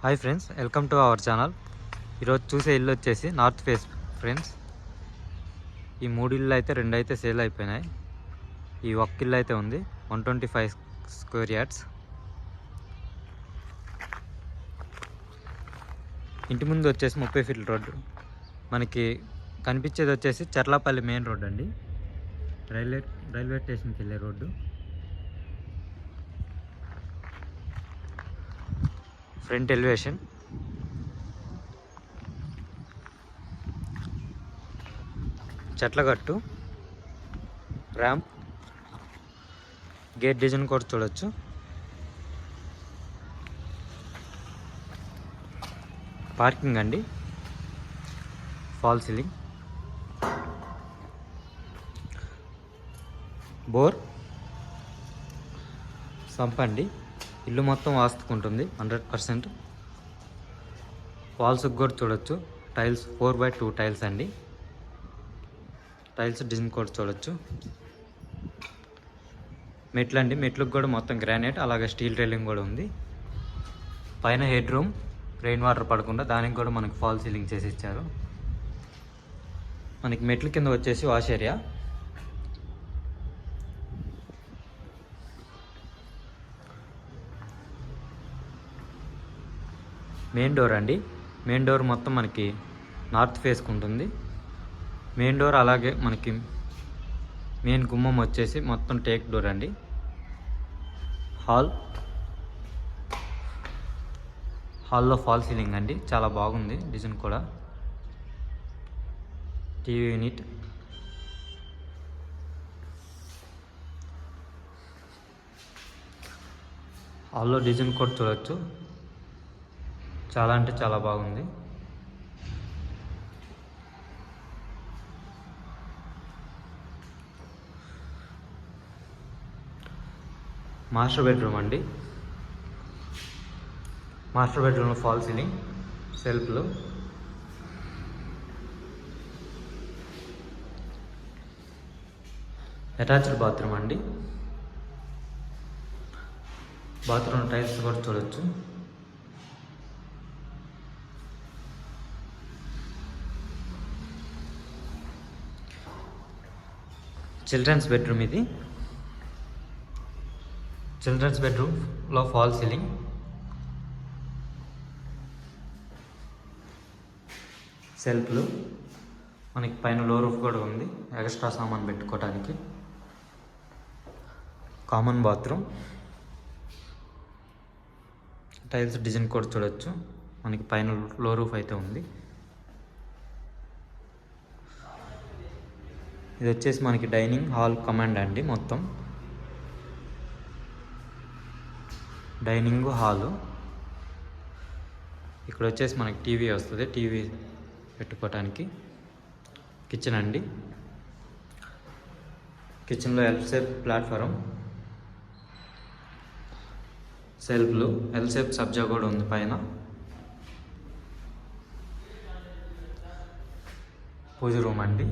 Hi friends, welcome to our channel. ఈరోజు చూసే ఇల్లు వచ్చేసి నార్త్ ఫేస్ ఫ్రెండ్స్. ఈ 3 ఇళ్ళు అయితే 2 అయితే సేల్ అయిపోయినాయి. ఈ ఒక్క ఇల్లు అయితే ఉంది 125 స్క్వేర్ యార్డ్స్. ఇంటి ముందు వచ్చేసి 30 ఫీట్ల రోడ్డు. మనకి కనిపించేది వచ్చేసి చర్లాపల్లి మెయిన్ రోడ్ అండి, రైల్వే స్టేషన్కి వెళ్ళే రోడ్డు. ఫ్రంట్ ఎలివేషన్, చెట్లగట్టు, ర్యాంప్, గేట్ డిజైన్ కూడా చూడొచ్చు. పార్కింగ్ అండి, ఫాల్ సీలింగ్, బోర్, సంప్ అండి. ఇల్లు మొత్తం వాస్తుకుంటుంది 100%. వాల్స్ కూడా చూడొచ్చు. టైల్స్ 4x2 టైల్స్ అండి. టైల్స్ డిజైన్ కూడా చూడొచ్చు. మెట్లు అండి, మెట్లకు కూడా మొత్తం గ్రానైట్, అలాగే స్టీల్ రైలింగ్ కూడా ఉంది. పైన హెడ్ రూమ్, రెయిన్ వాటర్ పడకుండా దానికి కూడా మనకి ఫాల్ సీలింగ్ చేసి ఇచ్చారు. మనకి మెట్ల కింద వచ్చేసి వాష్ ఏరియా, మెయిన్ డోర్ అండి. మెయిన్ డోర్ మొత్తం మనకి నార్త్ ఫేస్కి ఉంటుంది. మెయిన్ డోర్ అలాగే మనకి మెయిన్ గుమ్మం వచ్చేసి మొత్తం టేక్ డోర్ అండి. హాల్లో ఫాల్ సీలింగ్ అండి, చాలా బాగుంది డిజైన్ కూడా. టీవీ యూనిట్, హాల్లో డిజైన్ కూడా చూడొచ్చు. చాలా అంటే చాలా బాగుంది. మాస్టర్ బెడ్రూమ్ అండి. మాస్టర్ బెడ్రూమ్లో ఫాల్ సీలింగ్, సెల్ఫ్లు, అటాచ్డ్ బాత్రూమ్ అండి. బాత్రూమ్ టైల్స్ కూడా చూడొచ్చు. చిల్డ్రన్స్ బెడ్రూమ్ ఇది. చిల్డ్రన్స్ బెడ్రూమ్లో ఫాల్ సీలింగ్, సెల్ఫ్లు, మనకి పైన లో రూఫ్ కూడా ఉంది ఎక్స్ట్రా సామాన్ పెట్టుకోవడానికి. కామన్ బాత్రూమ్, టైల్స్ డిజైన్ కూడా చూడొచ్చు. మనకి పైన లో రూఫ్ అయితే ఉంది. ఇది వచ్చేసి మనకి డైనింగ్ హాల్ కమాండ్ అండి. మొత్తం డైనింగ్ హాలు. ఇక్కడ వచ్చేసి మనకి టీవీ వస్తుంది, టీవీ పెట్టుకోవటానికి. కిచెన్ అండి, కిచెన్లో ఎల్ షేప్ ప్లాట్ఫారం, సెల్ఫ్లు, ఎల్ షేప్ సబ్జా కూడా ఉంది పైన. పూజ రూమ్ అండి,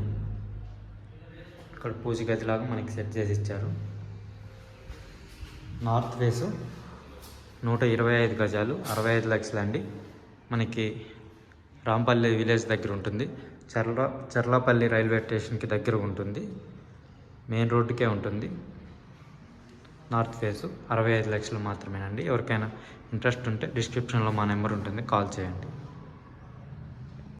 ఇక్కడ పూజ గదిలాగా మనకి సెట్ చేసి ఇచ్చారు. నార్త్ ఫేసు 125 గజాలు, 65 లక్షలు అండి. మనకి రాంపల్లి విలేజ్ దగ్గర ఉంటుంది. చర్లాపల్లి రైల్వే స్టేషన్కి దగ్గర ఉంటుంది. మెయిన్ రోడ్డుకే ఉంటుంది. నార్త్ ఫేసు 65 లక్షలు మాత్రమేనండి. ఎవరికైనా ఇంట్రెస్ట్ ఉంటే డిస్క్రిప్షన్లో మా నెంబర్ ఉంటుంది, కాల్ చేయండి.